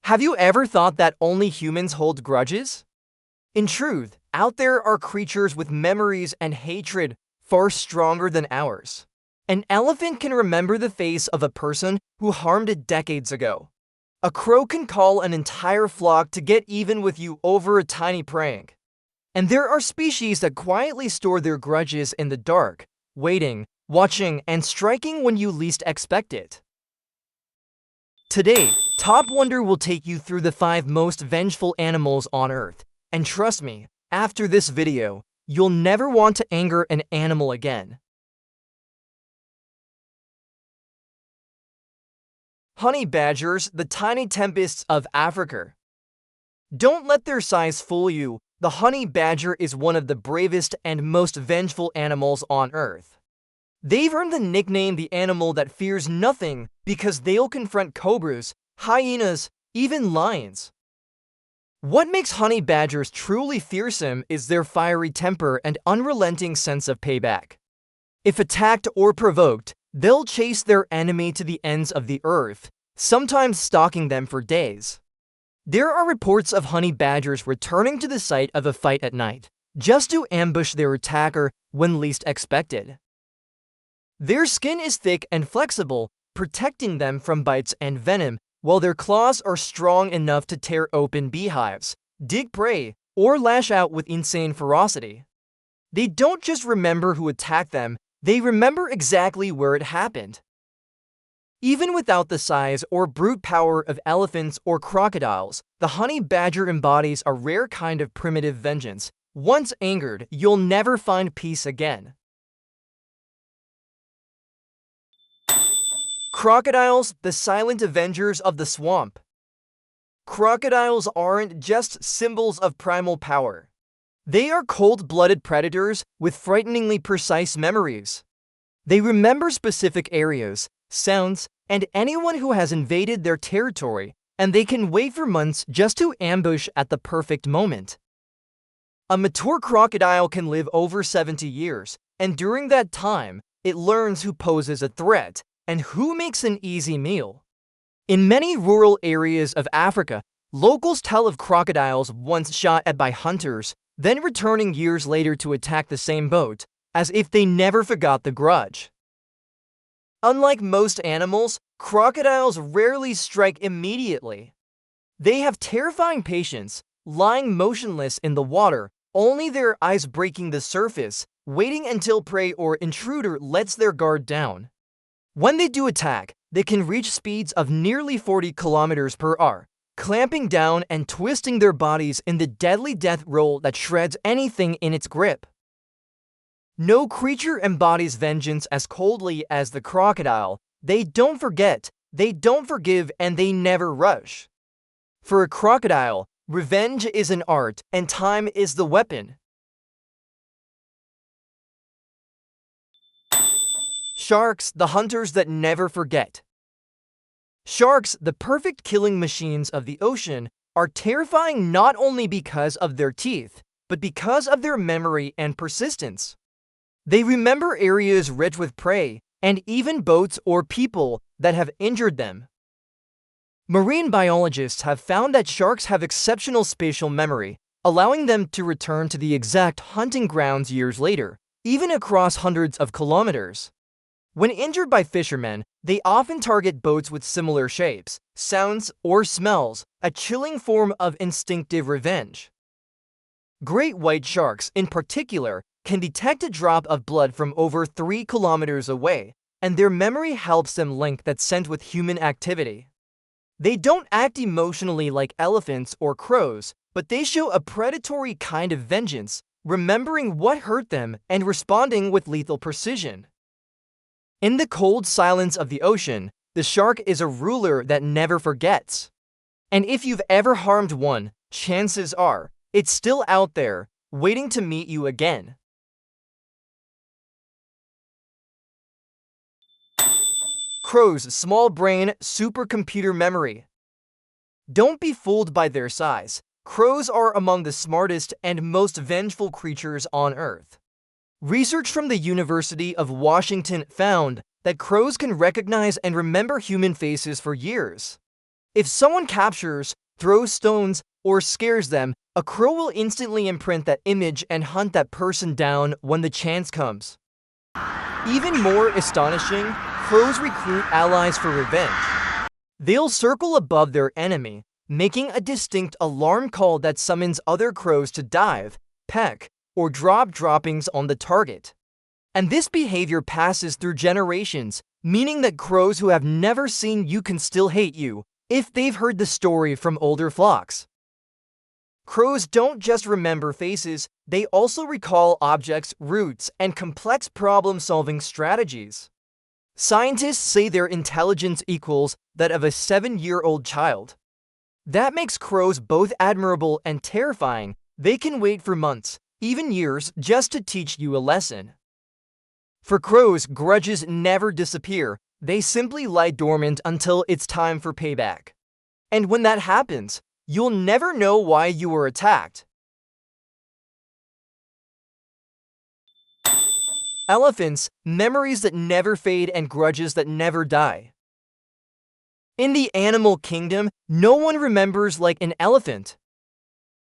Have you ever thought that only humans hold grudges? In truth, out there are creatures with memories and hatred far stronger than ours. An elephant can remember the face of a person who harmed it decades ago. A crow can call an entire flock to get even with you over a tiny prank. And there are species that quietly store their grudges in the dark, waiting, watching, and striking when you least expect it. Today, Top Wonder will take you through the 5 most vengeful animals on Earth. And trust me, after this video, you'll never want to anger an animal again. Honey badgers, the tiny tempests of Africa. Don't let their size fool you. The honey badger is one of the bravest and most vengeful animals on Earth. They've earned the nickname the animal that fears nothing because they'll confront cobras, hyenas, even lions. What makes honey badgers truly fearsome is their fiery temper and unrelenting sense of payback. If attacked or provoked, they'll chase their enemy to the ends of the earth, sometimes stalking them for days. There are reports of honey badgers returning to the site of a fight at night, just to ambush their attacker when least expected. Their skin is thick and flexible, protecting them from bites and venom, while their claws are strong enough to tear open beehives, dig prey, or lash out with insane ferocity. They don't just remember who attacked them, they remember exactly where it happened. Even without the size or brute power of elephants or crocodiles, the honey badger embodies a rare kind of primitive vengeance. Once angered, you'll never find peace again. Crocodiles, the silent avengers of the swamp. Crocodiles aren't just symbols of primal power. They are cold-blooded predators with frighteningly precise memories. They remember specific areas, sounds, and anyone who has invaded their territory, and they can wait for months just to ambush at the perfect moment. A mature crocodile can live over 70 years, and during that time, it learns who poses a threat and who makes an easy meal. In many rural areas of Africa, locals tell of crocodiles once shot at by hunters, then returning years later to attack the same boat, as if they never forgot the grudge. Unlike most animals, crocodiles rarely strike immediately. They have terrifying patience, lying motionless in the water, only their eyes breaking the surface, waiting until prey or intruder lets their guard down. When they do attack, they can reach speeds of nearly 40 kilometers per hour, clamping down and twisting their bodies in the deadly death roll that shreds anything in its grip. No creature embodies vengeance as coldly as the crocodile. They don't forget, they don't forgive, and they never rush. For a crocodile, revenge is an art, and time is the weapon. Sharks, the hunters that never forget. Sharks, the perfect killing machines of the ocean, are terrifying not only because of their teeth, but because of their memory and persistence. They remember areas rich with prey, and even boats or people that have injured them. Marine biologists have found that sharks have exceptional spatial memory, allowing them to return to the exact hunting grounds years later, even across hundreds of kilometers. When injured by fishermen, they often target boats with similar shapes, sounds, or smells, a chilling form of instinctive revenge. Great white sharks, in particular, can detect a drop of blood from over 3 kilometers away, and their memory helps them link that scent with human activity. They don't act emotionally like elephants or crows, but they show a predatory kind of vengeance, remembering what hurt them and responding with lethal precision. In the cold silence of the ocean, the shark is a ruler that never forgets. And if you've ever harmed one, chances are, it's still out there, waiting to meet you again. Crows, small brain, supercomputer memory. Don't be fooled by their size. Crows are among the smartest and most vengeful creatures on Earth. Research from the University of Washington found that crows can recognize and remember human faces for years. If someone captures, throws stones, or scares them, a crow will instantly imprint that image and hunt that person down when the chance comes. Even more astonishing, crows recruit allies for revenge. They'll circle above their enemy, making a distinct alarm call that summons other crows to dive, peck, or drop droppings on the target. And this behavior passes through generations, meaning that crows who have never seen you can still hate you if they've heard the story from older flocks. Crows don't just remember faces, they also recall objects, routes, and complex problem-solving strategies. Scientists say their intelligence equals that of a 7-year-old child. That makes crows both admirable and terrifying. They can wait for months, even years, just to teach you a lesson. For crows, grudges never disappear. They simply lie dormant until it's time for payback. And when that happens, you'll never know why you were attacked. Elephants, memories that never fade and grudges that never die. In the animal kingdom, no one remembers like an elephant.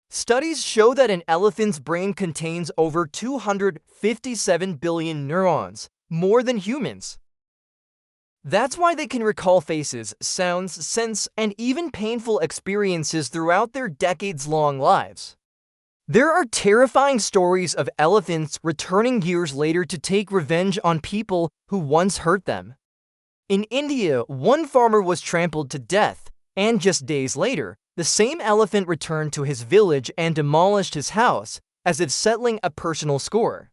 Studies show that an elephant's brain contains over 257 billion neurons, more than humans. That's why they can recall faces, sounds, scents, and even painful experiences throughout their decades-long lives. There are terrifying stories of elephants returning years later to take revenge on people who once hurt them. In India, one farmer was trampled to death, and just days later, the same elephant returned to his village and demolished his house, as if settling a personal score.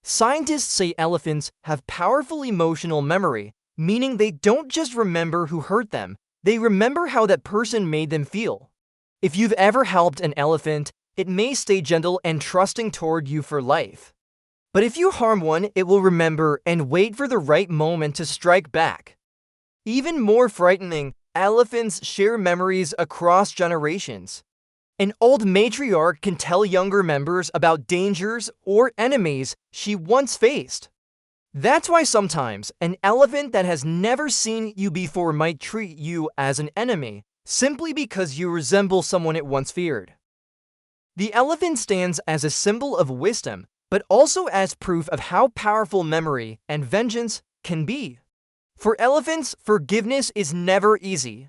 Scientists say elephants have powerful emotional memory, meaning they don't just remember who hurt them, they remember how that person made them feel. If you've ever helped an elephant, it may stay gentle and trusting toward you for life. But if you harm one, it will remember and wait for the right moment to strike back. Even more frightening, elephants share memories across generations. An old matriarch can tell younger members about dangers or enemies she once faced. That's why sometimes an elephant that has never seen you before might treat you as an enemy, simply because you resemble someone it once feared. The elephant stands as a symbol of wisdom, but also as proof of how powerful memory and vengeance can be. For elephants, forgiveness is never easy.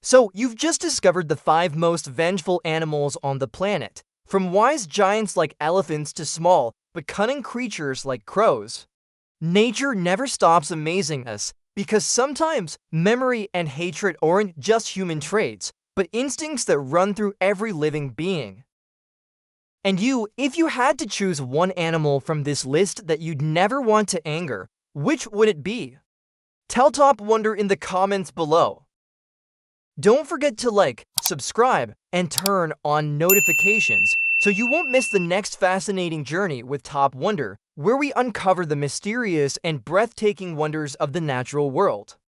So, you've just discovered the 5 most vengeful animals on the planet, from wise giants like elephants to small but cunning creatures like crows. Nature never stops amazing us, because sometimes memory and hatred aren't just human traits, but instincts that run through every living being. And you, if you had to choose one animal from this list that you'd never want to anger, which would it be? Tell Top Wonder in the comments below. Don't forget to like, subscribe, and turn on notifications so you won't miss the next fascinating journey with Top Wonder, where we uncover the mysterious and breathtaking wonders of the natural world.